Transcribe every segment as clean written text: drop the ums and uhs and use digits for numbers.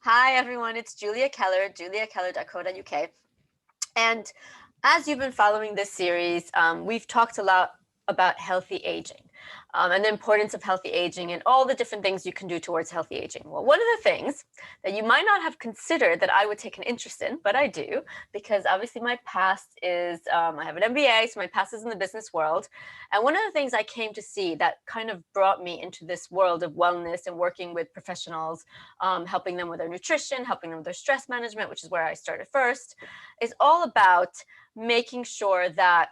Hi, everyone. It's Julia Keller, juliakeller.co.uk. And as you've been following this series, we've talked a lot about healthy aging and the importance of healthy aging and all the different things you can do towards healthy aging. Well, one of the things that you might not have considered that I would take an interest in, but I do, because obviously my past is, I have an MBA, so my past is in the business world. And one of the things I came to see that kind of brought me into this world of wellness and working with professionals, helping them with their nutrition, helping them with their stress management, which is where I started first, is all about making sure that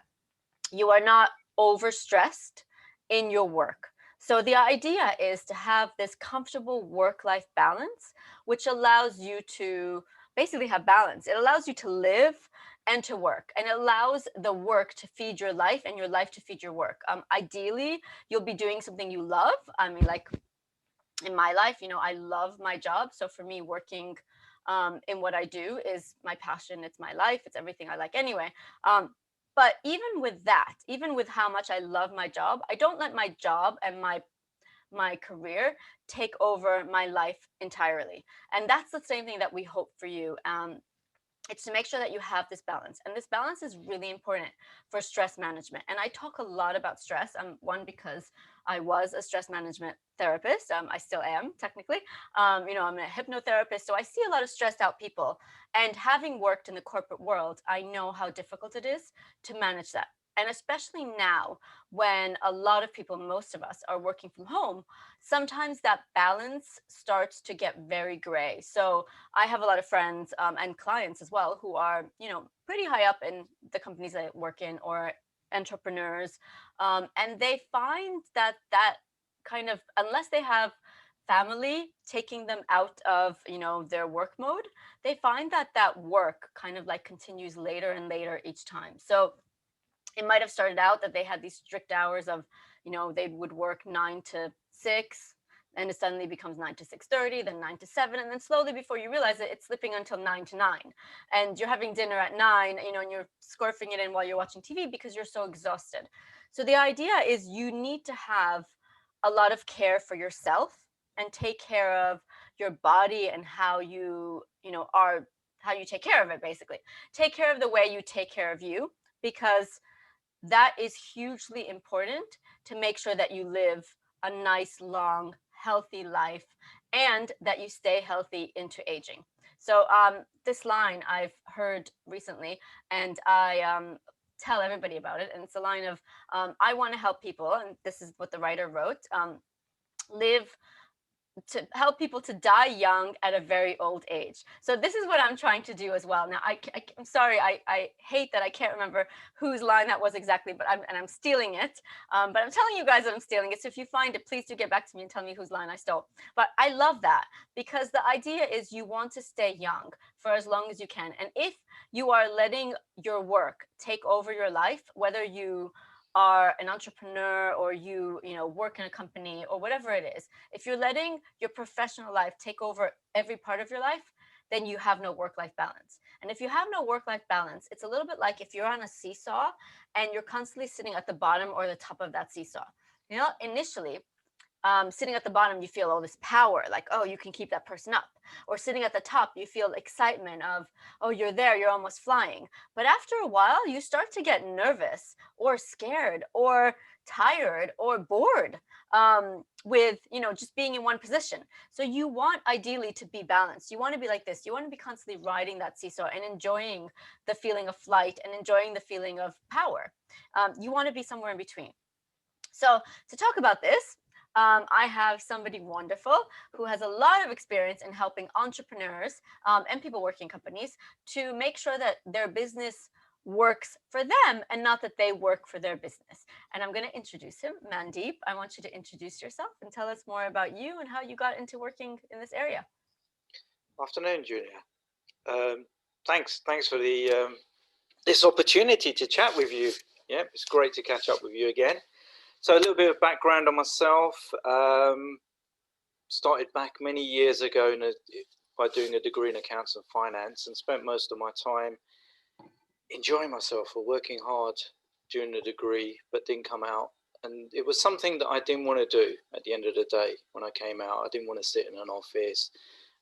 you are not overstressed in your work. So the idea is to have this comfortable work-life balance, which allows you to basically have balance. It allows you to live and to work, and it allows the work to feed your life and your life to feed your work. Ideally, you'll be doing something you love. I mean, like in my life, I love my job. So for me, working in what I do is my passion. It's my life. It's everything I like anyway. But even with that, even with how much I love my job, I don't let my job and my career take over my life entirely. And that's the same thing that we hope for you. It's to make sure that you have this balance. And this balance is really important for stress management. And I talk a lot about stress. One, because I was a stress management therapist. I still am technically. I'm a hypnotherapist. So I see a lot of stressed out people. And having worked in the corporate world, I know how difficult it is to manage that. And especially now, when a lot of people, most of us, are working from home, sometimes that balance starts to get very gray. So I have a lot of friends and clients as well who are, pretty high up in the companies I work in, or entrepreneurs. And they find that kind of, unless they have family taking them out of, their work mode, they find that work kind of like continues later and later each time. So it might have started out that they had these strict hours of, they would work 9 to 6, and it suddenly becomes 9 to 6:30, then 9 to 7, and then slowly, before you realize it, it's slipping until 9 to 9, and you're having dinner at 9, and you're scarfing it in while you're watching TV because you're so exhausted. So the idea is you need to have a lot of care for yourself and take care of your body and how how you take care of it. Basically, take care of the way you take care of you, because that is hugely important to make sure that you live a nice, long, healthy life and that you stay healthy into aging. So this line I've heard recently, and I tell everybody about it. And it's a line of, I want to help people, and this is what the writer wrote, live to help people to die young at a very old age. So this is what I'm trying to do as well. Now, I'm sorry, I hate that I can't remember whose line that was exactly, but I'm stealing it. But I'm telling you guys that I'm stealing it. So if you find it, please do get back to me and tell me whose line I stole. But I love that, because the idea is you want to stay young for as long as you can. And if you are letting your work take over your life, whether you are an entrepreneur or you work in a company or whatever it is, if you're letting your professional life take over every part of your life, then you have no work-life balance. And if you have no work-life balance, it's a little bit like if you're on a seesaw and you're constantly sitting at the bottom or the top of that seesaw. Initially, sitting at the bottom, you feel all this power, like, oh, you can keep that person up. Or sitting at the top, you feel excitement of, oh, you're there, you're almost flying. But after a while, you start to get nervous or scared or tired or bored with, just being in one position. So you want ideally to be balanced. You want to be like this. You want to be constantly riding that seesaw and enjoying the feeling of flight and enjoying the feeling of power. You want to be somewhere in between. So to talk about this, I have somebody wonderful who has a lot of experience in helping entrepreneurs and people working in companies to make sure that their business works for them and not that they work for their business. And I'm going to introduce him. Mandeep, I want you to introduce yourself and tell us more about you and how you got into working in this area. Afternoon, Julia. Thanks for the this opportunity to chat with you. Yeah, it's great to catch up with you again. So a little bit of background on myself. Started back many years ago by doing a degree in accounts and finance, and spent most of my time enjoying myself or working hard during the degree, but didn't come out. And it was something that I didn't want to do at the end of the day when I came out. I didn't want to sit in an office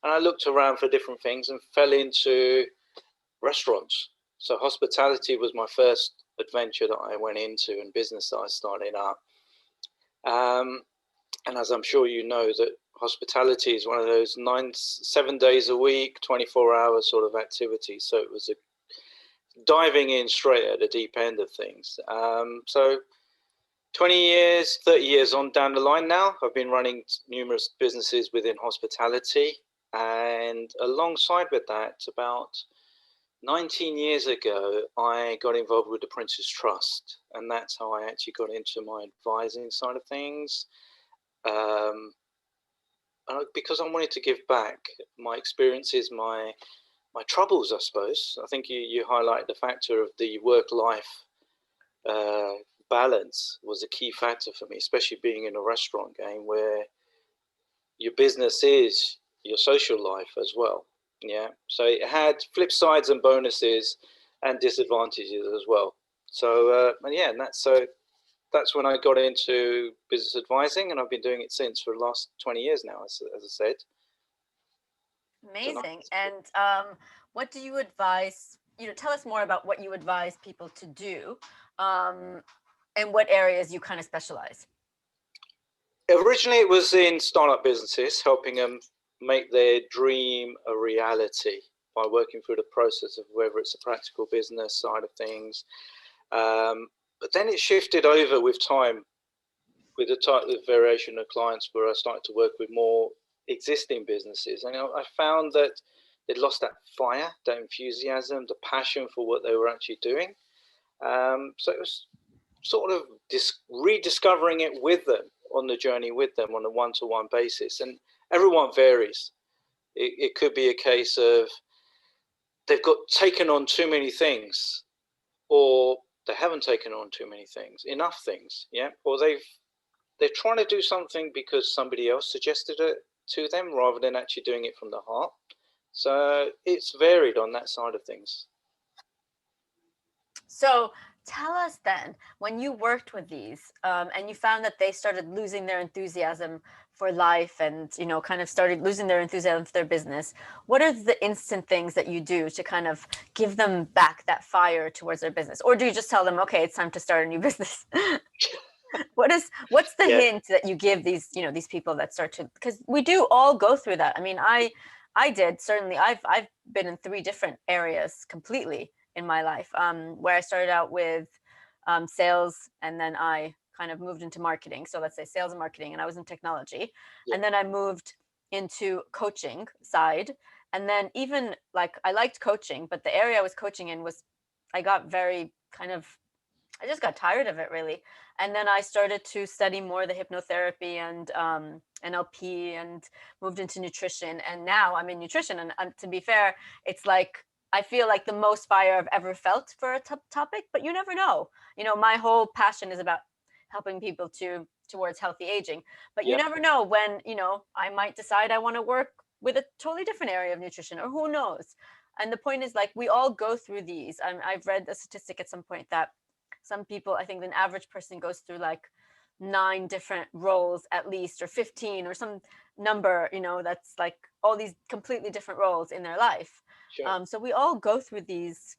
And I looked around for different things and fell into restaurants. So hospitality was my first adventure that I went into and business that I started up. And as I'm sure you know, that hospitality is one of those 7 days a week, 24-hour sort of activities. So it was diving in straight at the deep end of things. So 20 years, 30 years on down the line now, I've been running numerous businesses within hospitality. And alongside with that, about 19 years ago, I got involved with the Prince's Trust. And that's how I actually got into my advising side of things. Because I wanted to give back my experiences, my troubles, I suppose. I think you highlight the factor of the work-life balance was a key factor for me, especially being in a restaurant game where your business is your social life as well. Yeah, so it had flip sides and bonuses and disadvantages as well. So and that's when I got into business advising, and I've been doing it since for the last 20 years now, as I said. Amazing. And what do you advise? Tell us more about what you advise people to do, and what areas you kind of specialize. Originally, it was in startup businesses, helping them make their dream a reality by working through the process of whether it's a practical business side of things. But then it shifted over with time, with the type of variation of clients, where I started to work with more existing businesses. And I found that they'd lost that fire, that enthusiasm, the passion for what they were actually doing. So it was sort of rediscovering it with them, on the journey with them, on a one-to-one basis. And everyone varies. It could be a case of they've got taken on too many things, or they haven't taken on too many things, enough things, yeah, or they're trying to do something because somebody else suggested it to them rather than actually doing it from the heart. So it's varied on that side of things. So tell us then, when you worked with these, and you found that they started losing their enthusiasm for life, and kind of started losing their enthusiasm for their business, what are the instant things that you do to kind of give them back that fire towards their business? Or do you just tell them, okay, it's time to start a new business? What's the hint that you give these these people that start to, because we do all go through that. I mean, I did, certainly. I've been in 3 different areas completely in my life, where I started out with sales, and then I kind of moved into marketing. So let's say sales and marketing, and I was in technology. And then I moved into coaching side. And then even like I liked coaching, but the area I was coaching in was, I got very kind of, I just got tired of it, really. And then I started to study more the hypnotherapy and NLP, and moved into nutrition. And now I'm in nutrition. And to be fair, it's like, I feel like the most fire I've ever felt for a topic, but you never know. My whole passion is about helping people towards healthy aging, but you never know when, I might decide I want to work with a totally different area of nutrition, or who knows. And the point is, like, we all go through these. I've read a statistic at some point that some people, I think an average person goes through like 9 different roles at least, or 15, or some number, that's like all these completely different roles in their life. Sure. So we all go through these,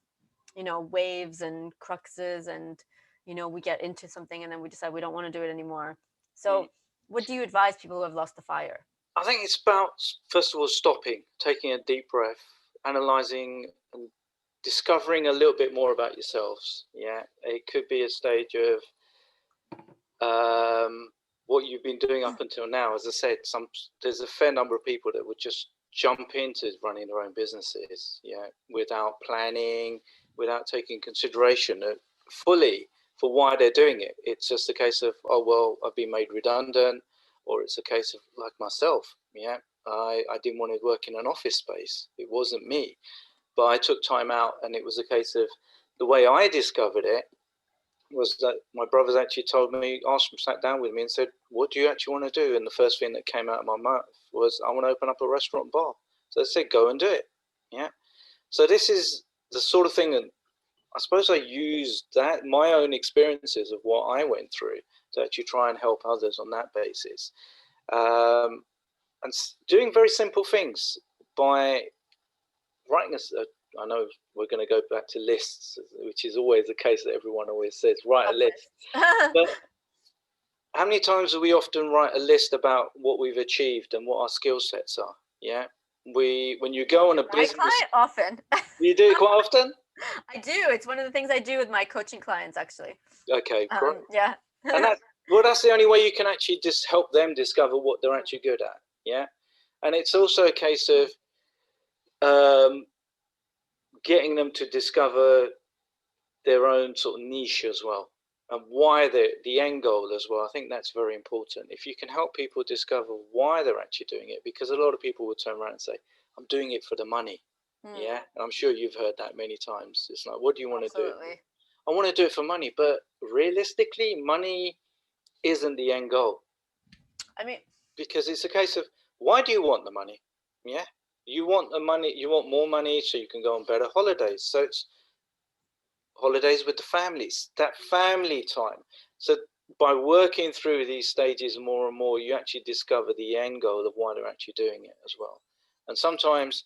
waves and cruxes, and, we get into something and then we decide we don't want to do it anymore. So what do you advise people who have lost the fire? I think it's about, first of all, stopping, taking a deep breath, analyzing and discovering a little bit more about yourselves. Yeah, it could be a stage of what you've been doing up until now. As I said, there's a fair number of people that would just jump into running their own businesses, yeah, without planning, without taking consideration fully for why they're doing it. It's just a case of, oh well, I've been made redundant, or it's a case of, like myself, yeah, I didn't want to work in an office space. It wasn't me. But I took time out, and it was a case of, the way I discovered it was that my brothers actually told me, sat down with me and said, what do you actually want to do? And the first thing that came out of my mouth was, I want to open up a restaurant bar. So I said, go and do it. Yeah. So this is the sort of thing that I suppose I used that, my own experiences of what I went through, to actually try and help others on that basis. And doing very simple things. by writing I know we're going to go back to lists, which is always the case that everyone always says, write a list. But how many times do we often write a list about what we've achieved and what our skill sets are? Yeah. When you go on a business, quite often. You do it quite often? I do. It's one of the things I do with my coaching clients, actually. Okay, great. Yeah. And that's the only way you can actually just help them discover what they're actually good at. Yeah. And it's also a case of getting them to discover their own sort of niche as well, and why the end goal as well. I think that's very important. If you can help people discover why they're actually doing it, because a lot of people will turn around and say, I'm doing it for the money. Yeah. And I'm sure you've heard that many times. It's like, what do you want to do? I want to do it for money, but realistically, money isn't the end goal. I mean, because it's a case of, why do you want the money? Yeah. You want the money, you want more money so you can go on better holidays. So it's holidays with the families, that family time. So by working through these stages more and more, you actually discover the end goal of why they're actually doing it as well. And sometimes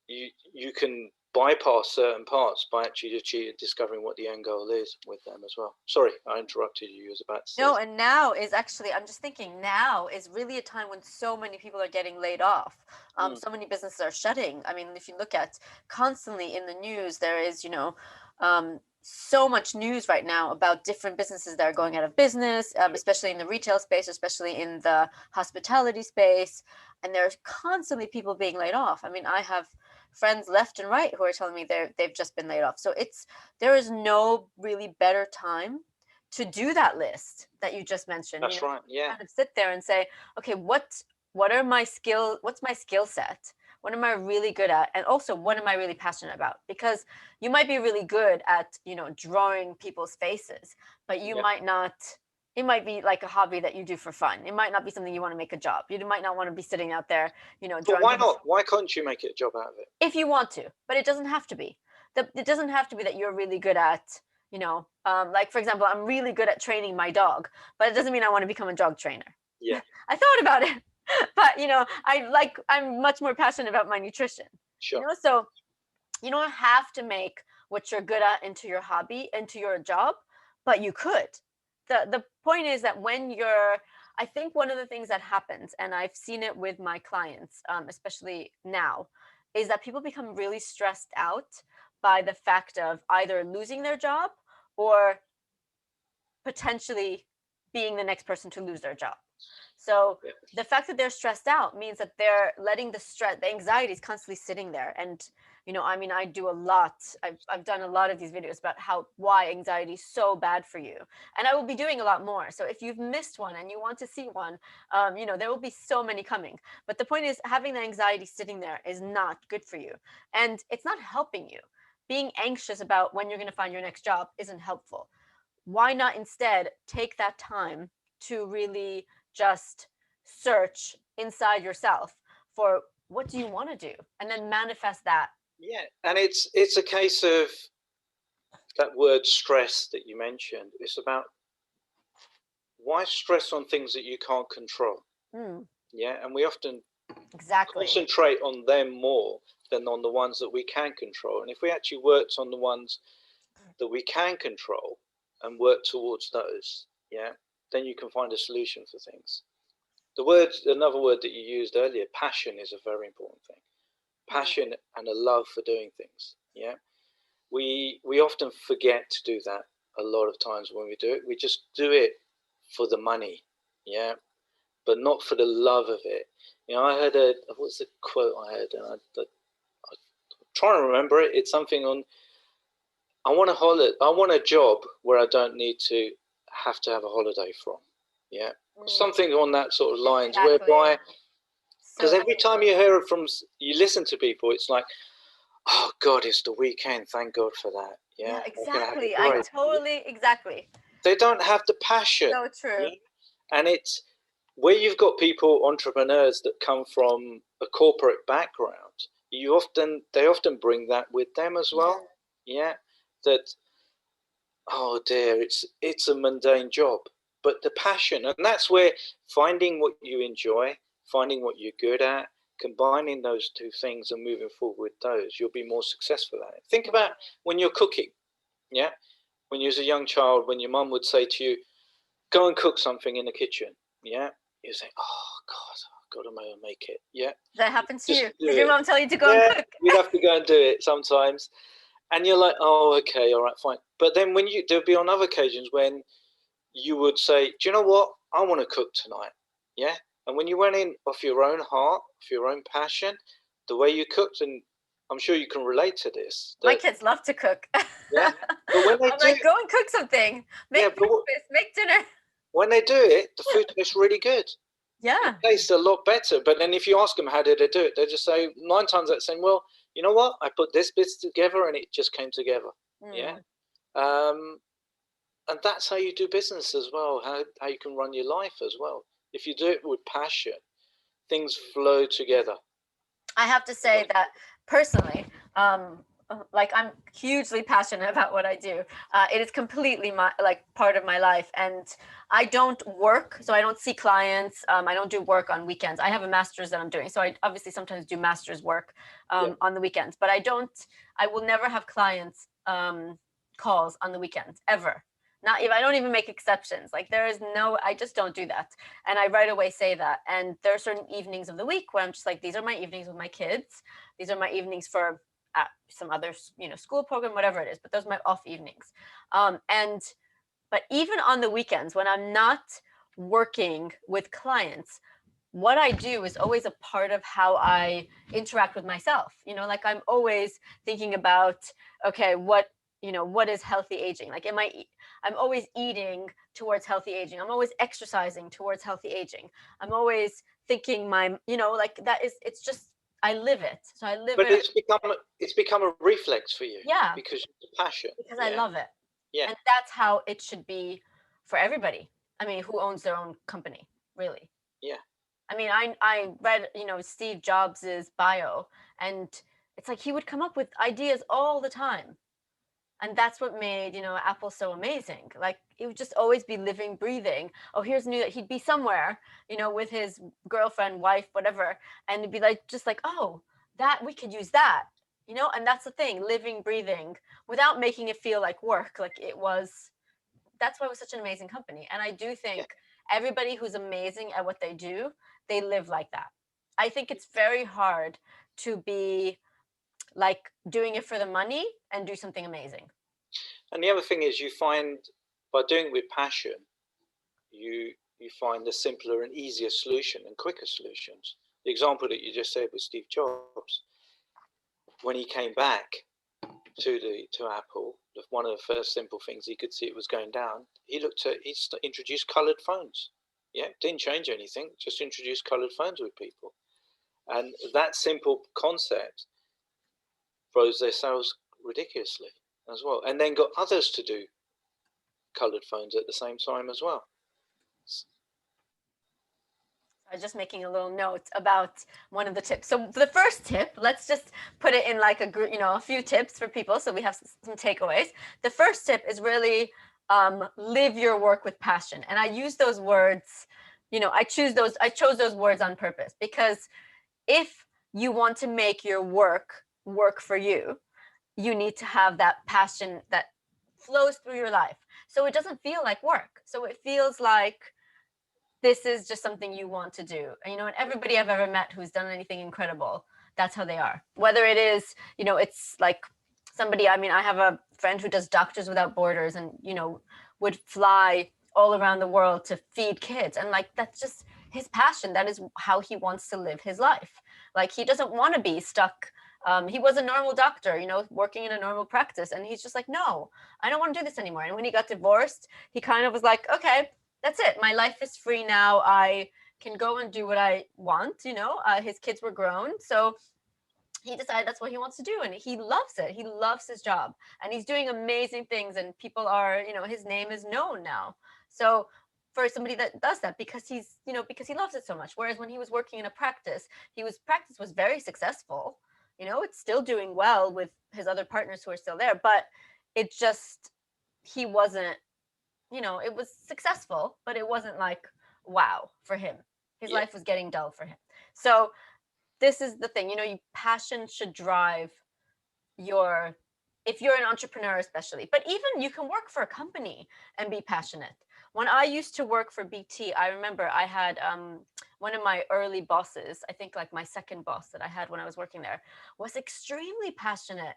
you can bypass certain parts by actually discovering what the end goal is with them as well. Sorry, I interrupted you. You was about to say. No, and now is actually, I'm just thinking, now is really a time when so many people are getting laid off. So many businesses are shutting. I mean, if you look at constantly in the news, there is, so much news right now about different businesses that are going out of business, especially in the retail space, especially in the hospitality space. And there's constantly people being laid off. I mean, I have friends left and right who are telling me they've just been laid off. So there is no really better time to do that list that you just mentioned. That's right. Yeah. Kind of sit there and say, okay, what's my skill set? What am I really good at? And also, what am I really passionate about? Because you might be really good at, drawing people's faces, but you might not. It might be like a hobby that you do for fun. It might not be something you want to make a job. You might not want to be sitting out there, But drawing. why not? Why can't you make it a job out of it? If you want to, but it doesn't have to be. It doesn't have to be that you're really good at, like, for example, I'm really good at training my dog, but it doesn't mean I want to become a dog trainer. Yeah. I thought about it, but I'm much more passionate about my nutrition. Sure. So you don't have to make what you're good at into your hobby, into your job, but you could. The point is that I think one of the things that happens, and I've seen it with my clients, especially now, is that people become really stressed out by the fact of either losing their job or potentially being the next person to lose their job. So the fact that they're stressed out means that they're letting the anxiety is constantly sitting there. And, I do a lot. I've done a lot of these videos about why anxiety is so bad for you. And I will be doing a lot more. So if you've missed one and you want to see one, there will be so many coming. But the point is, having the anxiety sitting there is not good for you. And it's not helping you. Being anxious about when you're going to find your next job isn't helpful. Why not instead take that time to really just search inside yourself for what do you want to do, and then manifest that. Yeah, and it's a case of that word stress that you mentioned. It's about, why stress on things that you can't control? Yeah, and we often concentrate on them more than on the ones that we can control. And if we actually worked on the ones that we can control and work towards those, then you can find a solution for things. Another word that you used earlier, passion, is a very important thing. Passion and a love for doing things. Yeah, we often forget to do that a lot of times when we do it. We just do it for the money, but not for the love of it. I heard what's the quote I heard, and I'm trying to remember it. It's something on, I want a job where I don't need to have a holiday from. Yeah, something on that sort of lines, whereby, because every time you listen to people, it's like, oh God, it's the weekend. Thank God for that. Yeah, exactly. Exactly. They don't have the passion. So true. And it's where you've got people, entrepreneurs that come from a corporate background. They often bring that with them as well. Yeah, that, oh dear, it's a mundane job, but the passion, and that's where finding what you enjoy, finding what you're good at, combining those two things and moving forward with those, you'll be more successful at it. Think about when you're cooking, yeah? When you was a young child, when your mum would say to you, go and cook something in the kitchen, yeah? You say, oh, God, I've got to make it, yeah? That happened to Just you? do Did your it. mom tell you to go and Yeah, cook? you'd have to go and do it sometimes. And you're like, oh, okay, all right, fine. But then there'll be on other occasions when you would say, do you know what? I want to cook tonight, yeah? And when you went in off your own heart, off your own passion, the way you cooked, and I'm sure you can relate to this. My kids love to cook. Yeah, but when they I'm do, like, go and cook something. Make yeah, but breakfast, make dinner. when they do it, the food tastes really good. Yeah. It tastes a lot better. But then if you ask them how did they do it, they just say 9 times out of 10, well, you know what? I put this bits together and it just came together. Yeah. And that's how you do business as well. How you can run your life as well. If you do it with passion, things flow together. I have to say that personally, like I'm hugely passionate about what I do. It is completely part of my life, and I don't work, so I don't see clients. I don't do work on weekends. I have a master's that I'm doing, so I obviously sometimes do master's work on the weekends. But I will never have clients calls on the weekends ever. Not if I don't even make exceptions. Like there is no, I just don't do that. And I right away say that. And there are certain evenings of the week where I'm just like, these are my evenings with my kids. These are my evenings for some other, school program, whatever it is. But those are my off evenings. But even on the weekends when I'm not working with clients, what I do is always a part of how I interact with myself. Like I'm always thinking about, okay, what is healthy aging? Like, I'm always eating towards healthy aging. I'm always exercising towards healthy aging. I'm always thinking like it's just, I live it. So I live But it. it's become a reflex for you. Yeah. Because it's a passion. Because I love it. Yeah. And that's how it should be for everybody. I mean, who owns their own company, really? Yeah. I mean, I read, Steve Jobs's bio, and it's like he would come up with ideas all the time. And that's what made, Apple so amazing. Like he would just always be living, breathing. Oh, here's new. He'd be somewhere, with his girlfriend, wife, whatever, and it'd be like, just like, oh, that we could use that, and that's the thing, living, breathing, without making it feel like work. Like it was, that's why it was such an amazing company. And I do think everybody who's amazing at what they do, they live like that. I think it's very hard to be like doing it for the money and do something amazing. And the other thing is, you find by doing it with passion, you find a simpler and easier solution and quicker solutions. The example that you just said with Steve Jobs, when he came back to Apple, one of the first simple things he could see it was going down. He introduced coloured phones. Yeah, didn't change anything, just introduced coloured phones with people, and that simple concept rose their sales ridiculously as well, and then got others to do coloured phones at the same time as well. I was just making a little note about one of the tips. So the first tip, let's just put it in like a group, a few tips for people, so we have some takeaways. The first tip is really live your work with passion. And I use those words, I chose those words on purpose, because if you want to make your work for you, you need to have that passion that flows through your life. So it doesn't feel like work. So it feels like this is just something you want to do. And everybody I've ever met who's done anything incredible, that's how they are. Whether it is, it's like somebody, I mean, I have a friend who does Doctors Without Borders and, would fly all around the world to feed kids. And like, that's just his passion. That is how he wants to live his life. Like, he doesn't want to be stuck. He was a normal doctor, working in a normal practice. And he's just like, no, I don't want to do this anymore. And when he got divorced, he kind of was like, okay, that's it. My life is free now. I can go and do what I want. His kids were grown. So he decided that's what he wants to do. And he loves it. He loves his job. And he's doing amazing things. And people are, his name is known now. So for somebody that does that, because because he loves it so much. Whereas when he was working in a practice, practice was very successful. It's still doing well with his other partners who are still there. But it just, he wasn't, it was successful, but it wasn't like, wow, for him. His life was getting dull for him. So this is the thing, passion should drive your, if you're an entrepreneur especially, but even you can work for a company and be passionate. When I used to work for BT, I remember I had one of my early bosses, I think like my second boss that I had when I was working there, was extremely passionate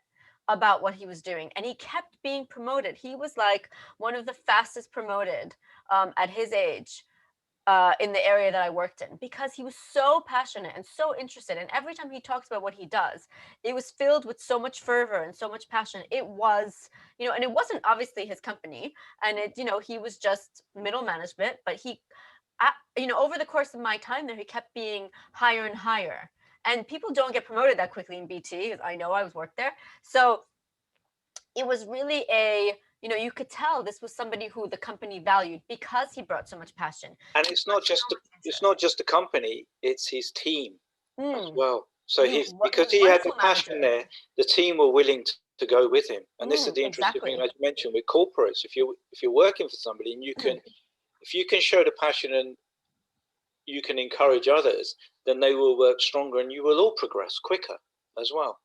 about what he was doing, and he kept being promoted. He was like one of the fastest promoted at his age in the area that I worked in, because he was so passionate and so interested. And every time he talks about what he does, it was filled with so much fervor and so much passion. It was, and it wasn't obviously his company, and he was just middle management, but over the course of my time there, he kept being higher and higher. And people don't get promoted that quickly in BT, because I know I was worked there. So it was really you could tell this was somebody who the company valued because he brought so much passion. And it's not just the company; it's his team as well. So because he had the passion there, the team were willing to go with him. And this is the interesting thing, as you mentioned, with corporates. If you're working for somebody and if you can show the passion and you can encourage others, then they will work stronger and you will all progress quicker as well.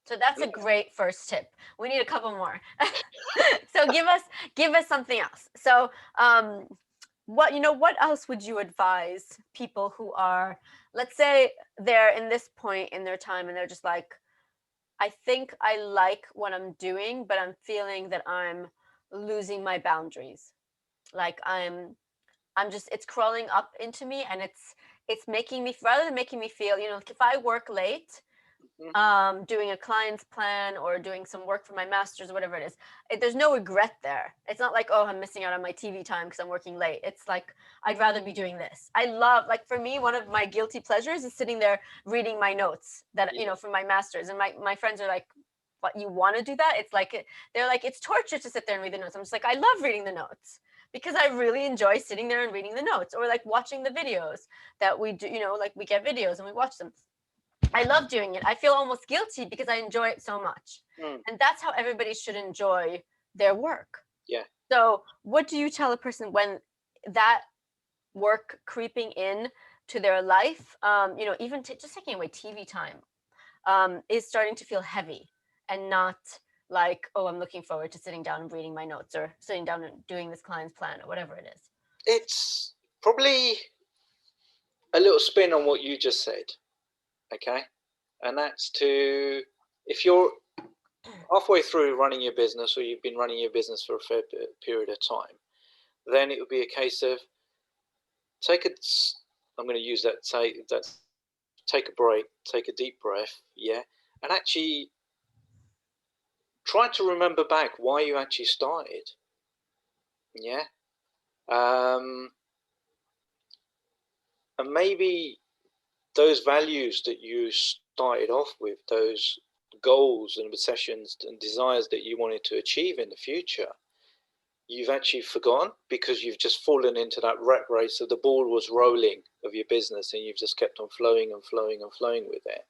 So that's a great first tip. We need a couple more. So give us something else. So what else would you advise people who are, let's say they're in this point in their time and they're just like, I think I like what I'm doing, but I'm feeling that I'm losing my boundaries. Like it's crawling up into me, and it's making me, rather than making me feel, like if I work late, doing a client's plan or doing some work for my master's or whatever it is, there's no regret there. It's not like, oh, I'm missing out on my TV time because I'm working late. It's like, I'd rather be doing this. I love, like, for me, one of my guilty pleasures is sitting there reading my notes that, for my master's. And my friends are like, what, you want to do that? It's like, they're like, it's torture to sit there and read the notes. I'm just like, I love reading the notes, because I really enjoy sitting there and reading the notes, or like watching the videos that we do, like we get videos and we watch them. I love doing it. I feel almost guilty because I enjoy it so much. And that's how everybody should enjoy their work. Yeah. So what do you tell a person when that work creeping in to their life, even just taking away TV time, is starting to feel heavy, and not like, oh, I'm looking forward to sitting down and reading my notes, or sitting down and doing this client's plan, or whatever it is? It's probably a little spin on what you just said. Okay. And that's if you're halfway through running your business, or you've been running your business for a fair period of time, then it would be a case of I'm going to use that, take a break, take a deep breath, and actually try to remember back why you actually started, and maybe those values that you started off with, those goals and obsessions and desires that you wanted to achieve in the future, you've actually forgotten, because you've just fallen into that rat race. So the ball was rolling of your business, and you've just kept on flowing and flowing and flowing with it,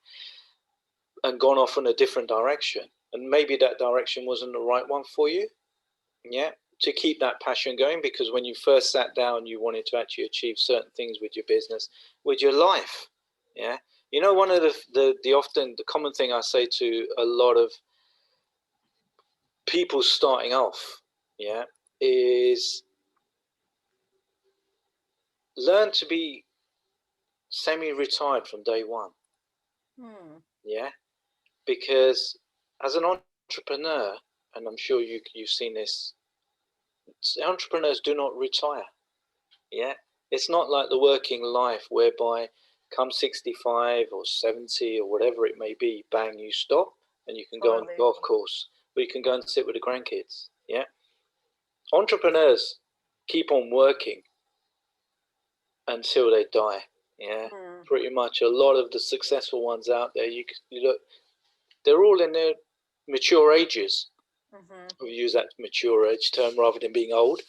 and gone off in a different direction. And maybe that direction wasn't the right one for you. To keep that passion going, because when you first sat down, you wanted to actually achieve certain things with your business, with your life. One of the common thing I say to a lot of people starting off, is learn to be semi-retired from day one. Because as an entrepreneur, and I'm sure you've seen this, entrepreneurs do not retire. It's not like the working life whereby come 65 or 70 or whatever it may be, bang, you stop and you can go on a golf course, or you can go and sit with the grandkids. Entrepreneurs keep on working until they die. Pretty much a lot of the successful ones out there, you look, they're all in their mature ages. We use that mature age term rather than being old.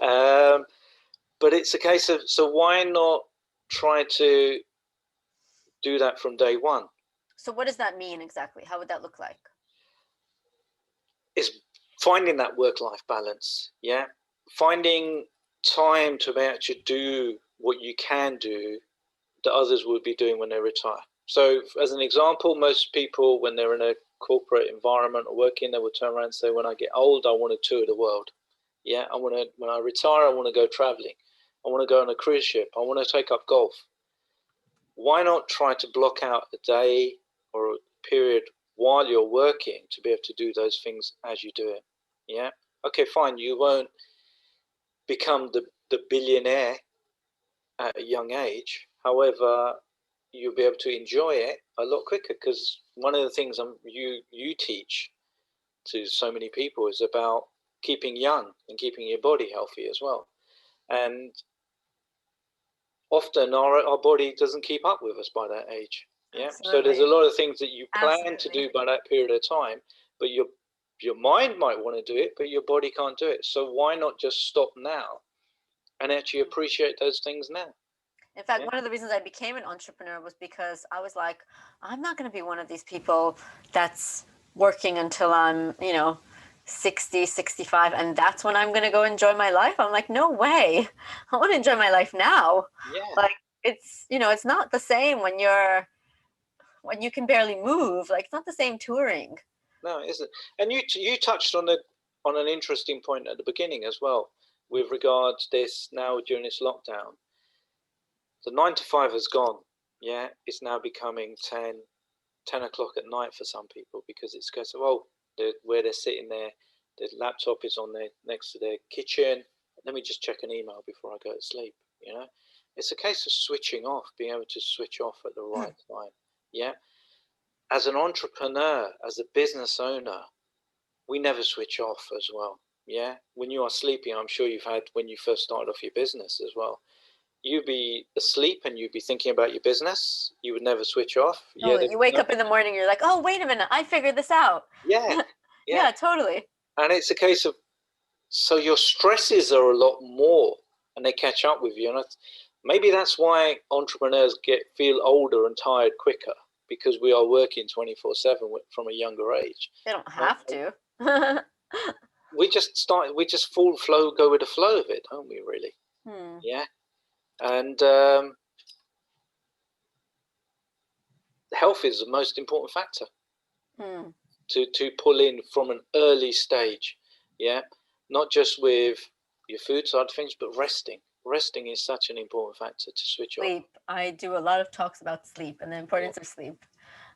But it's a case of, so why not try to do that from day one? So what does that mean exactly? How would that look like? It's finding that work-life balance. Finding time to actually do what you can do that others would be doing when they retire. So, as an example, most people, when they're in a corporate environment or working, they will turn around and say, "When I get old, I want to tour the world. Yeah, I want to. When I retire, I want to go traveling. I want to go on a cruise ship. I want to take up golf." Why not try to block out a day or a period while you're working to be able to do those things as you do it? Yeah. Okay, fine. You won't become the billionaire at a young age. However, you'll be able to enjoy it a lot quicker, because one of the things you teach to so many people is about keeping young and keeping your body healthy as well. And often our body doesn't keep up with us by that age. Yeah. So there's a Absolutely. lot of things that you plan to Absolutely. do by that period of time, but your mind might want to do it, but your body can't do it. So why not just stop now and actually appreciate those things now? In fact, Yeah. one of the reasons I became an entrepreneur was because I was like, I'm not going to be one of these people that's working until I'm, 60, 65, and that's when I'm going to go enjoy my life. I'm like, no way. I want to enjoy my life now. Yeah. Like it's not the same when you can barely move. Like it's not the same touring. No, it isn't. And you touched on an interesting point at the beginning as well, with regards this now during this lockdown. The 9 to 5 has gone. Yeah, it's now becoming 10 o'clock at night for some people, because it's because, well, where they're sitting there, their laptop is on their next to their kitchen. Let me just check an email before I go to sleep. It's a case of switching off, being able to switch off at the right time. Yeah, as an entrepreneur, as a business owner, we never switch off as well. Yeah, when you are sleeping, I'm sure you've had when you first started off your business as well. You'd be asleep and you'd be thinking about your business. You would never switch off. Yeah, Totally. You wake up in the morning, you're like, oh, wait a minute, I figured this out. yeah, yeah. Yeah, totally. And it's a case of, so your stresses are a lot more, and they catch up with you. And maybe that's why entrepreneurs feel older and tired quicker, because we are working 24/7 from a younger age. They don't And have to. we just fall flow, go with the flow of it, don't we? Really, Hmm. yeah. And health is the most important factor Hmm. to pull in from an early stage. Yeah, not just with your food side of things, but resting. Resting is such an important factor to switch off. Sleep. I do a lot of talks about sleep and the Yeah. importance of sleep.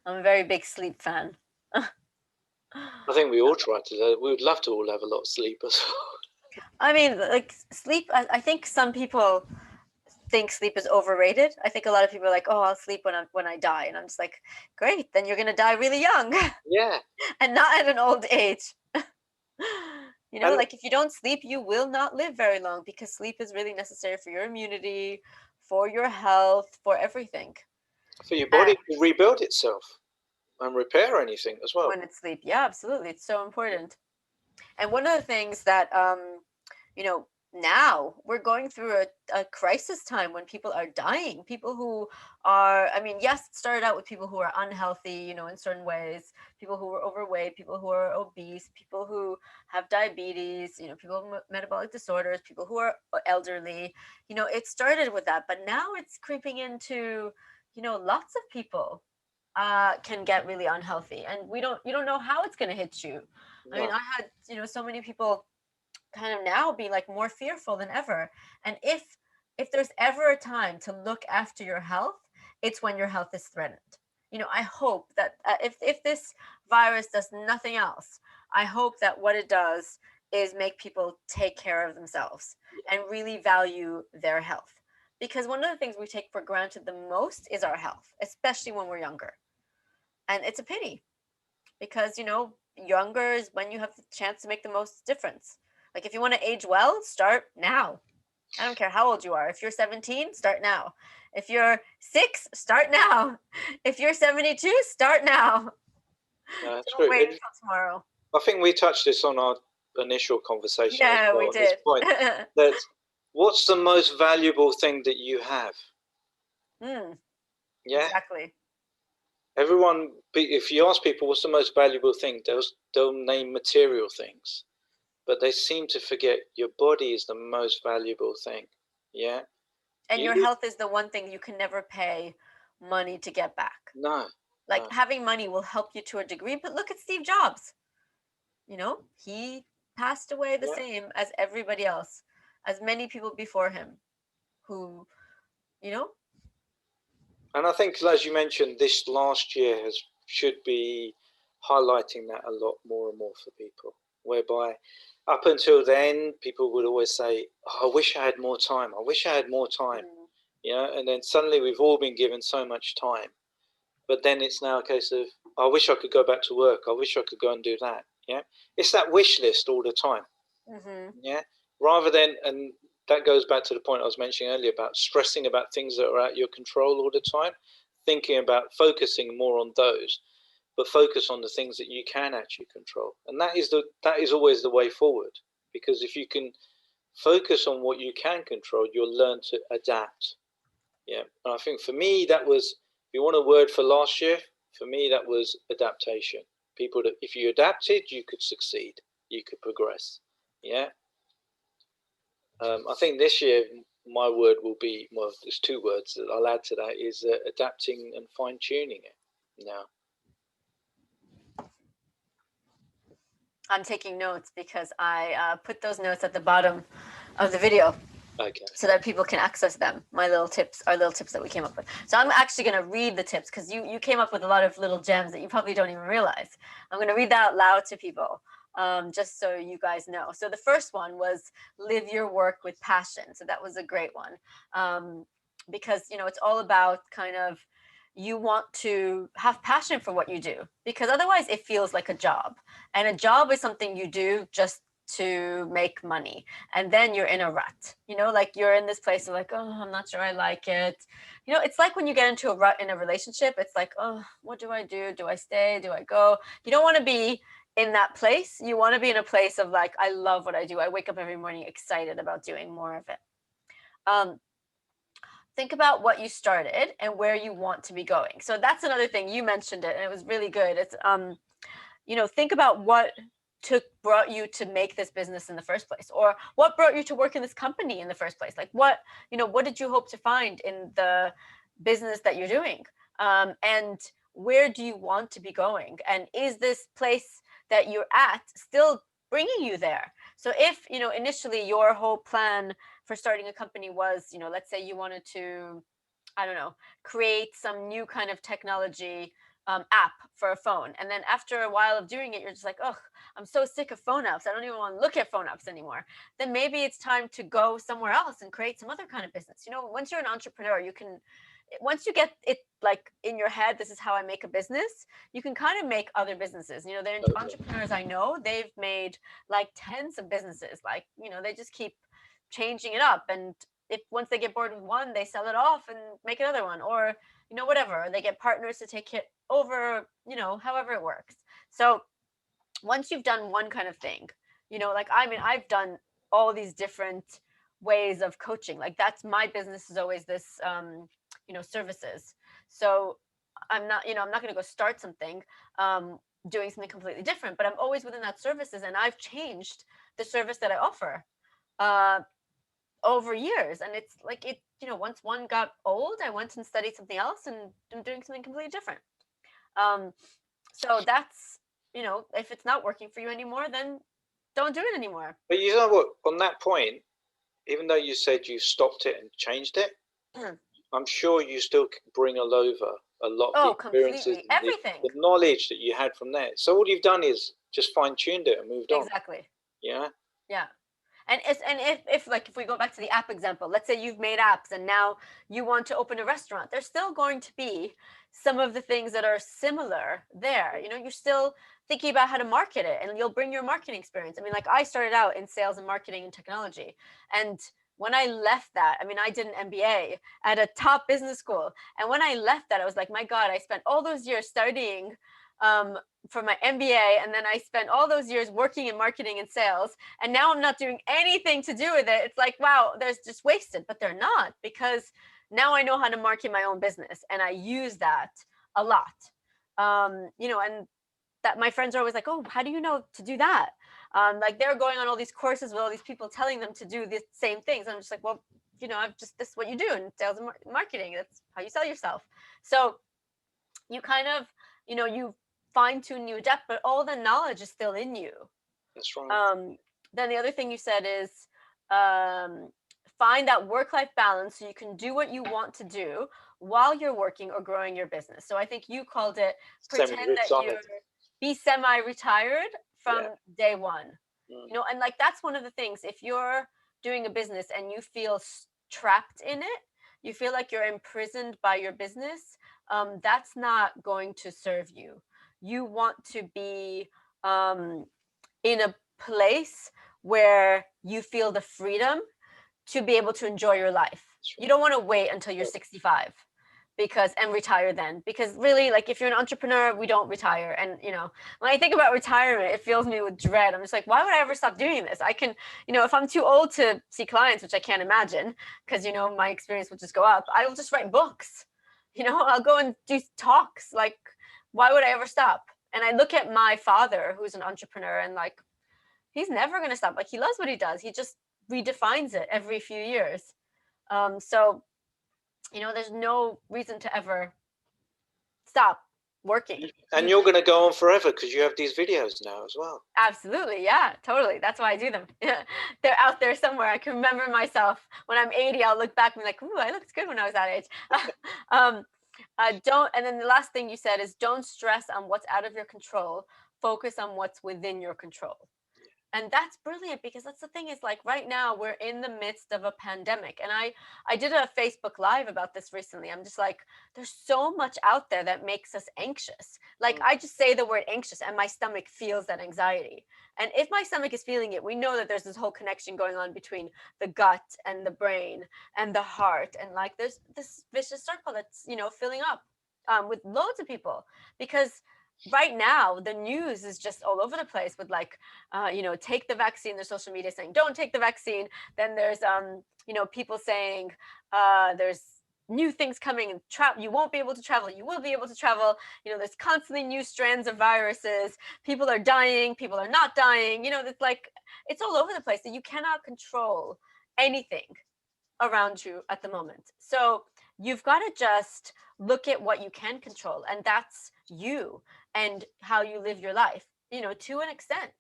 I'm a very big sleep fan. I think we all try to. We would love to all have a lot of sleep as well. I mean, like sleep, I think some people think sleep is overrated. I think a lot of people are like, oh, I'll sleep when I die. And I'm just like, great, then you're going to die really young Yeah, and not at an old age. and Like if you don't sleep, you will not live very long because sleep is really necessary for your immunity, for your health, for everything. for your And body to rebuild itself and repair anything as well. when it's sleep, yeah, absolutely. It's so important. And one of the things that you know, now we're going through a crisis time when people are dying. People who are, I mean, yes, it started out with people who are unhealthy, in certain ways, people who are overweight, people who are obese, people who have diabetes, people with metabolic disorders, people who are elderly. It started with that, but now it's creeping into, lots of people can get really unhealthy, and you don't know how it's going to hit you. I mean, No, I had, so many people kind of now be like more fearful than ever. And if there's ever a time to look after your health, it's when your health is threatened. I hope that if this virus does nothing else, I hope that what it does is make people take care of themselves and really value their health, because one of the things we take for granted the most is our health, especially when we're younger. And it's a pity because younger is when you have the chance to make the most difference. Like if you want to age well, start now. I don't care how old you are. If you're 17, start now. If you're 6, start now. If you're 72, start now. no, that's Don't true. wait until tomorrow. I think we touched this on our initial conversation as Yeah, we well. This did. point that, what's the most valuable thing that you have? Yeah, Exactly. everyone. If you ask people what's the most valuable thing, they'll name material things, but they seem to forget your body is the most valuable thing. Yeah, And your you health is the one thing you can never pay money to get back. No. Like No. having money will help you to a degree, but look at Steve Jobs. He passed away the Yeah. same as everybody else, as many people before him who, you know, And I think, as you mentioned, this last year should be highlighting that a lot more and more for people. Whereby, up until then, people would always say, oh, "I wish I had more time. I wish I had more time." And then suddenly we've all been given so much time. But then it's now a case of, "I wish I could go back to work. I wish I could go and do that." Yeah, it's that wish list all the time. Yeah, rather than, and that goes back to the point I was mentioning earlier about stressing about things that are out of your control all the time, thinking about focusing more on those, but focus on the things that you can actually control. And that is always the way forward, because if you can focus on what you can control, you'll learn to adapt. Yeah, and I think for me that was, if you want a word for last year, for me that was adaptation. People that, if you adapted, you could succeed, you could progress. Yeah. I think this year my word will be, well, there's two words that I'll add to that, is adapting and fine tuning it. Now, I'm taking notes because I put those notes at the bottom of the video okay, so that people can access them. My little tips, our little tips that we came up with. So I'm actually going to read the tips because you came up with a lot of little gems that you probably don't even realize. I'm going to read that out loud to people, just so you guys know. So the first one was live your work with passion. So that was a great one, because it's all about kind of, you want to have passion for what you do, because otherwise it feels like a job, and a job is something you do just to make money, and then you're in a rut, like you're in this place of like, oh, I'm not sure I like it. It's like when you get into a rut in a relationship, it's like, oh, what do I do? Do I stay? Do I go? You don't want to be in that place. You want to be in a place of like, I love what I do. I wake up every morning excited about doing more of it. Think about what you started and where you want to be going. So that's another thing. You mentioned it and it was really good. It's think about what brought you to make this business in the first place, or what brought you to work in this company in the first place. Like what did you hope to find in the business that you're doing, and where do you want to be going, and is this place that you're at still bringing you there? So if initially your whole plan for starting a company was, let's say you wanted to, I don't know, create some new kind of technology app for a phone. And then after a while of doing it, you're just like, oh, I'm so sick of phone apps. I don't even want to look at phone apps anymore. Then maybe it's time to go somewhere else and create some other kind of business. Once you're an entrepreneur, once you get it like in your head, this is how I make a business, you can kind of make other businesses. The entrepreneurs I know, they've made like tens of businesses. Like, they just keep changing it up. And if once they get bored with one, they sell it off and make another one, or whatever, they get partners to take it over, however it works. So once you've done one kind of thing, like, I mean, I've done all these different ways of coaching. Like that's my business, is always this services. So I'm not going to go start something doing something completely different, but I'm always within that services, and I've changed the service that I offer uh over years. And it's like, once one got old, I went and studied something else and I'm doing something completely different. um so that's, if it's not working for you anymore, then don't do it anymore. but you know what? On that point, even though you said you stopped it and changed it, I'm sure you still bring over a lot of the Oh, experiences completely, and everything. the knowledge that you had from there. So all you've done is just fine tuned it and moved on. Exactly. Yeah. Yeah. And if we go back to the app example, let's say you've made apps and now you want to open a restaurant, there's still going to be some of the things that are similar there. You're still thinking about how to market it, and you'll bring your marketing experience. I mean, like, I started out in sales and marketing and technology, and when I left that, I mean, I did an MBA at a top business school, and when I left that, I was like, my God, I spent all those years studying um, for my MBA, and then I spent all those years working in marketing and sales, and now I'm not doing anything to do with it. It's like, wow, there's just wasted. But they're not, because now I know how to market my own business, and I use that a lot. And that my friends are always like, oh, how do you know to do that? Like, they're going on all these courses with all these people telling them to do the same things. I'm just like, well, I've just, this is what you do in sales and marketing. That's how you sell yourself. So you kind of, you fine tune, you adapt, but all the knowledge is still in you. That's right. Then the other thing you said is, find that work-life balance so you can do what you want to do while you're working or growing your business. So I think you called it, pretend that Semi-retired. you're, be semi-retired from Yeah. day one. Mm. And like, that's one of the things. If you're doing a business and you feel trapped in it, you feel like you're imprisoned by your business, that's not going to serve you. You want to be in a place where you feel the freedom to be able to enjoy your life. You don't want to wait until you're 65 and retire then, because really, like, if you're an entrepreneur, we don't retire. And when I think about retirement, it fills me with dread. I'm just like, why would I ever stop doing this? I can, if I'm too old to see clients, which I can't imagine, because my experience will just go up, I will just write books. I'll go and do talks. Like, why would I ever stop? And I look at my father, who's an entrepreneur, and like, he's never going to stop. Like, he loves what he does. He just redefines it every few years. So there's no reason to ever stop working. And you're going to go on forever because you have these videos now as well. Absolutely. Yeah, totally. That's why I do them. They're out there somewhere. I can remember myself when I'm 80, I'll look back and be like, ooh, I looked good when I was that age. And then the last thing you said is, don't stress on what's out of your control. Focus on what's within your control. And that's brilliant, because that's the thing, is like, right now we're in the midst of a pandemic. And I did a Facebook Live about this recently. I'm just like, there's so much out there that makes us anxious. Like, I just say the word anxious and my stomach feels that anxiety. And if my stomach is feeling it, we know that there's this whole connection going on between the gut and the brain and the heart. And like, there's this vicious circle that's, filling up with loads of people, because right now the news is just all over the place with like, take the vaccine. There's social media saying don't take the vaccine. Then there's people saying there's new things coming, and you won't be able to travel, you will be able to travel. There's constantly new strands of viruses. People are dying, people are not dying. It's like, it's all over the place, that you cannot control anything around you at the moment. So you've got to just look at what you can control, and that's you and how you live your life, to an extent.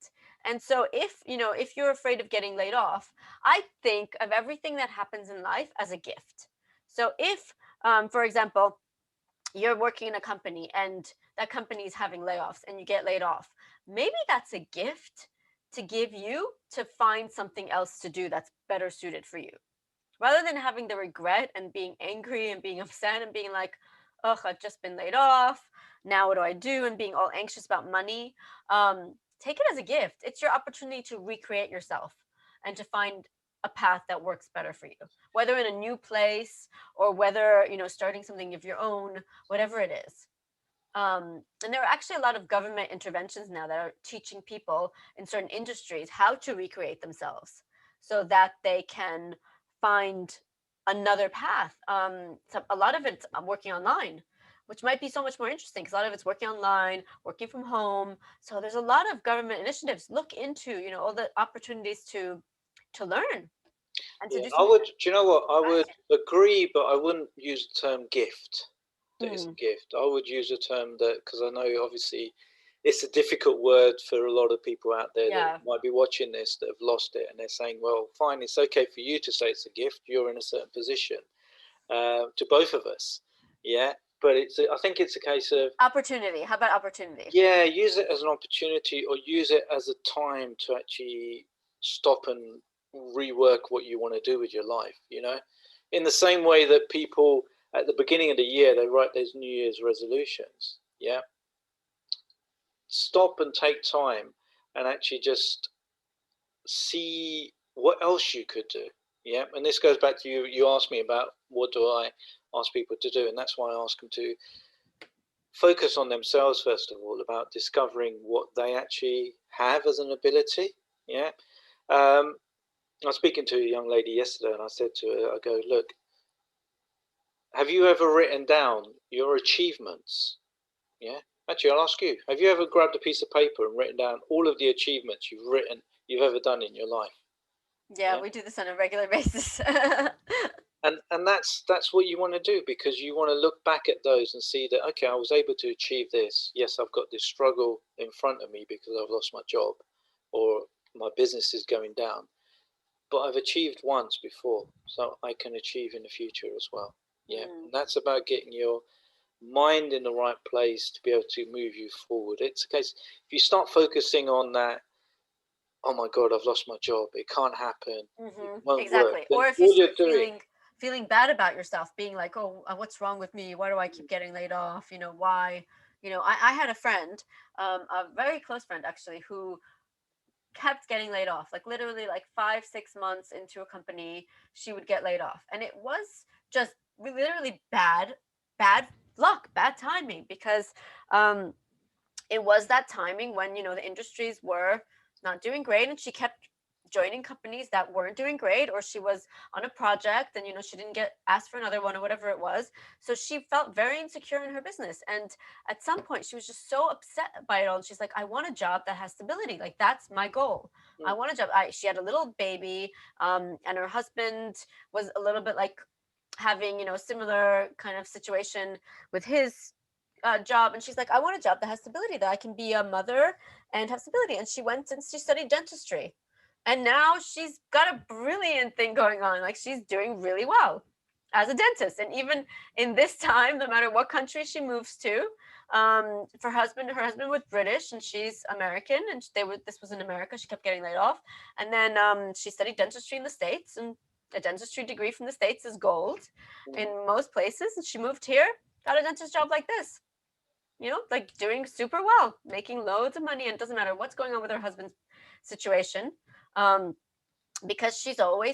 And so if you're afraid of getting laid off, I think of everything that happens in life as a gift. So if, for example, you're working in a company and that company is having layoffs and you get laid off, maybe that's a gift to give you to find something else to do that's better suited for you, rather than having the regret and being angry and being upset and being like, ugh, I've just been laid off. Now what do I do? And being all anxious about money. Take it as a gift. It's your opportunity to recreate yourself and to find a path that works better for you, whether in a new place or whether, starting something of your own, whatever it is. And there are actually a lot of government interventions now that are teaching people in certain industries how to recreate themselves so that they can find another path. So a lot of it's working online, which might be so much more interesting, because a lot of it's working online, working from home. So there's a lot of government initiatives. Look into, all the opportunities to learn and to Yeah, do I something. would. Do you know what? I would agree, but I wouldn't use the term gift. That it's a gift. I would use a term that, because I know obviously it's a difficult word for a lot of people out there that might be watching this that have lost it, and they're saying, "Well, fine, it's okay for you to say it's a gift. You're in a certain position." To both of us, yeah. But I think it's a case of opportunity. How about opportunity? Yeah, use it as an opportunity, or use it as a time to actually stop and rework what you want to do with your life. In the same way that people at the beginning of the year, they write those New Year's resolutions. Yeah, stop and take time and actually just see what else you could do. Yeah, and this goes back to you asked me about what do I ask people to do, and that's why I ask them to focus on themselves first of all, about discovering what they actually have as an ability. Yeah. I was speaking to a young lady yesterday, and I said to her, I go, look, have you ever written down your achievements? Yeah. Actually, I'll ask you, have you ever grabbed a piece of paper and written down all of the achievements you've ever done in your life? Yeah, we do this on a regular basis. And that's what you want to do, because you want to look back at those and see that, okay, I was able to achieve this. Yes, I've got this struggle in front of me because I've lost my job or my business is going down, but I've achieved once before, so I can achieve in the future as well. Yeah, and that's about getting your mind in the right place to be able to move you forward. It's a case, if you start focusing on that, oh my God, I've lost my job, it can't happen, it won't work, Exactly. then Or if you all you're start doing, feeling bad about yourself, being like, oh, what's wrong with me? Why do I keep getting laid off? You know, why? You know, I had a friend, a very close friend actually, who kept getting laid off. Like literally, like 5, 6 months into a company, she would get laid off, and it was just literally bad luck, bad timing, because um, it was that timing when, you know, the industries were not doing great, and she kept joining companies that weren't doing great, or she was on a project and, you know, she didn't get asked for another one or whatever it was, so she felt very insecure in her business. And at some point she was just so upset by it all, and she's like, I want a job that has stability, like that's my goal. I want a job. She had a little baby, and her husband was a little bit like having, you know, similar kind of situation with his job, and she's like, I want a job that has stability, that I can be a mother and have stability. And she went and she studied dentistry, and now she's got a brilliant thing going on. Like she's doing really well as a dentist. And even in this time, no matter what country she moves to, her husband was British and she's American, and this was in America, she kept getting laid off. And then she studied dentistry in the States, and a dentistry degree from the States is gold in most places. And she moved here, got a dentist job like this, you know, like doing super well, making loads of money, and it doesn't matter what's going on with her husband's situation, um, because she can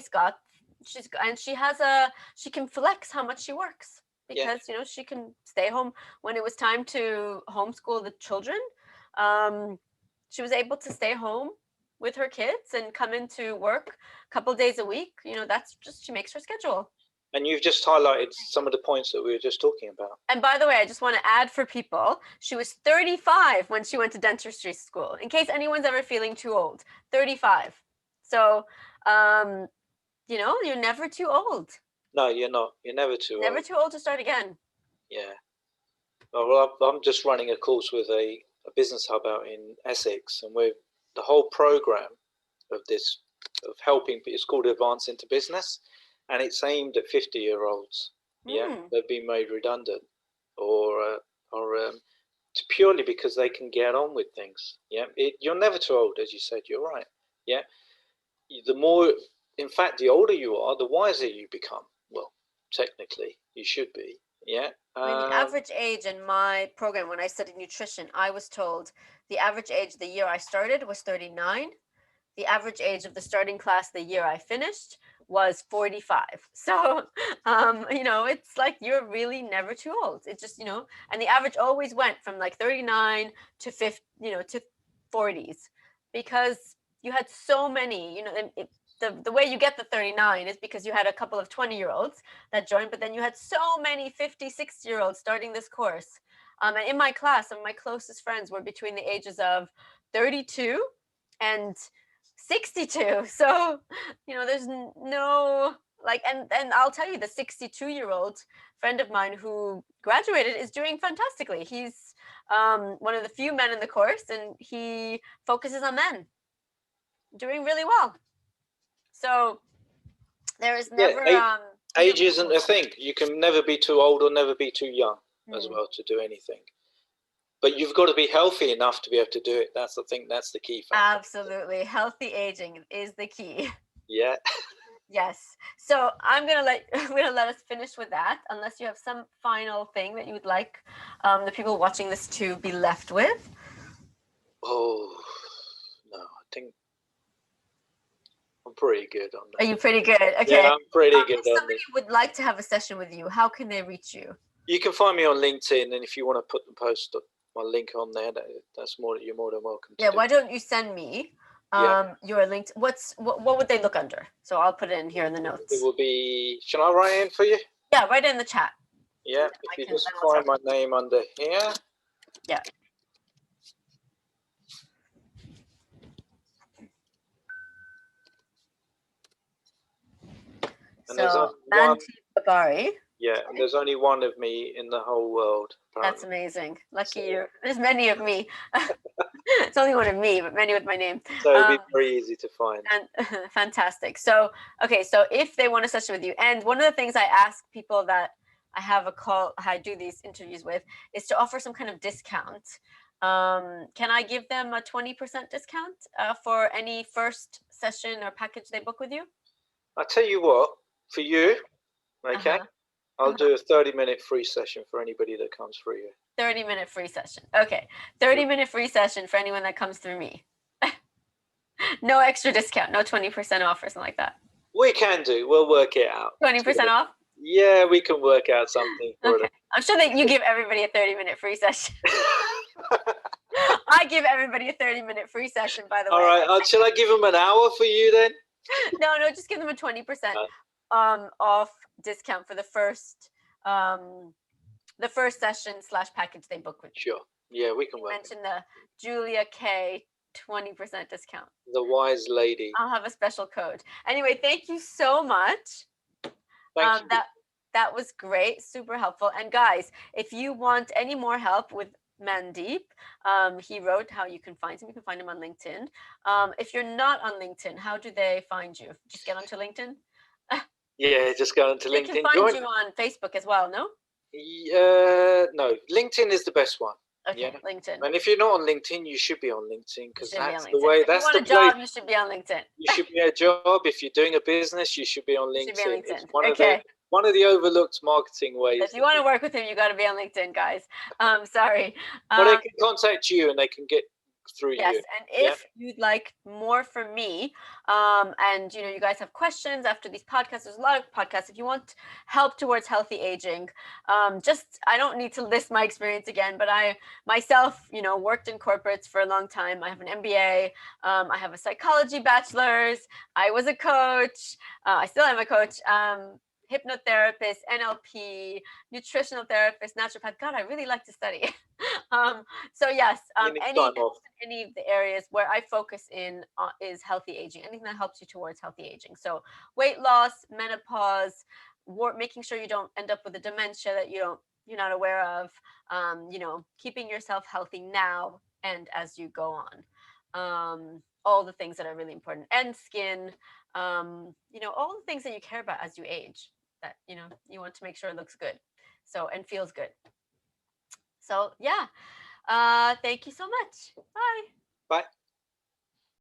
flex how much she works, because you know, she can stay home when it was time to homeschool the children. She was able to stay home with her kids and come into work a couple days a week. You know, that's just, she makes her schedule. and you've just highlighted some of the points that we were just talking about. And by the way, I just want to add for people, she was 35 when she went to dentistry school, in case anyone's ever feeling too old. 35. So, you know, you're never too old. No, you're not. You're never too Never old. too old to start again. Yeah. Well, I'm just running a course with a business hub out in Essex, and we're the whole program of this of helping. It's called Advance into Business, and it's aimed at 50-year-olds. Yeah, they've been made redundant, or purely because they can get on with things. Yeah, you're never too old, as you said. You're right. Yeah, the more, in fact, the older you are, the wiser you become. Well, technically, you should be. Yeah. I mean, the average age in my program, when I studied nutrition, I was told the average age the year I started was 39. The average age of the starting class the year I finished was 45. So, you know, it's like you're really never too old. It just, you know, and the average always went from like 39 to 50, you know, to 40s, because you had so many, you know, the way you get the 39 is because you had a couple of 20-year-olds that joined, but then you had so many 50, 60-year-olds starting this course. And in my class, some of my closest friends were between the ages of 32 and 62. So, you know, there's no like, and I'll tell you, the 62-year-old friend of mine who graduated is doing fantastically. He's one of the few men in the course, and he focuses on men, doing really well. So there is never age isn't a thing. You can never be too old or never be too young as well to do anything. But you've got to be healthy enough to be able to do it. That's the thing. That's the key factor. Absolutely. Healthy aging is the key. Yeah. Yes. So I'm gonna let us finish with that, unless you have some final thing that you would like the people watching this to be left with. Oh no, I think I'm pretty good on that. Are you pretty good? Okay. Yeah, I'm pretty good if somebody would like to have a session with you, how can they reach you? You can find me on LinkedIn, and if you want to put the post my link on there, you're more than welcome to. Yeah, why don't you send me your link? What would they look under? So I'll put it in here in the notes. It will be. Shall I write it in for you? Yeah, write it in the chat. Yeah, if you just find my name under here. Yeah. And there's So only one. Mandeep Babari. Yeah, and there's only one of me in the whole world. That's Apparently. amazing. Lucky So, you. There's many of me. It's only one of me, but many with my name. so it'd be very easy to find. And fantastic. So, okay, so if they want a session with you, and one of the things I ask people that I have a call, I do these interviews with, is to offer some kind of discount. Can I give them a 20% discount for any first session or package they book with you? I tell you what, for you, okay, Uh-huh. I'll do a 30-minute free session for anybody that comes through you. 30-minute free session. Okay. 30-minute free session for anyone that comes through me. No extra discount, no 20% off or something like that. We can do. We'll work it out. 20% off? Yeah, we can work out something for Okay. I'm sure that you give everybody a 30-minute free session. I give everybody a 30-minute free session, by the way. All right. Shall I give them an hour for you then? No, just give them a 20% off discount for the first session / package they book with you. Sure. Yeah, we can work. Mention the Julia K 20% discount. The wise lady. I'll have a special code. Anyway, thank you so much. Thank you. That was great, super helpful. And guys, if you want any more help with Mandeep, he wrote how you can find him. You can find him on LinkedIn. If you're not on LinkedIn, how do they find you? Just get onto LinkedIn? Yeah, just go onto LinkedIn. They can find you on Facebook as well, no? No, LinkedIn is the best one. Okay, yeah. LinkedIn. And if you're not on LinkedIn, you should be on LinkedIn because that's the way. If you want a job, you should be on LinkedIn. You should be a job. If you're doing a business, you should be on LinkedIn. Should be on LinkedIn. It's one of the overlooked marketing ways. If you want to work with him, you got to be on LinkedIn, guys. Sorry. But they can contact you and they can get through you. Yes, and if you'd like more from me, and you guys have questions after these podcasts, there's a lot of podcasts. If you want help towards healthy aging, I don't need to list my experience again, but I myself, worked in corporates for a long time. I have an MBA. I have a psychology bachelor's. I was a coach. I still am a coach. Hypnotherapist, NLP, nutritional therapist, naturopath. God, I really like to study. So yes, any of the areas where I focus in is healthy aging. Anything that helps you towards healthy aging. So weight loss, menopause, making sure you don't end up with a dementia that you're not aware of. Keeping yourself healthy now and as you go on. All the things that are really important, and skin. All the things that you care about as you age. That you want to make sure it looks good, and feels good. So yeah, thank you so much. Bye. Bye.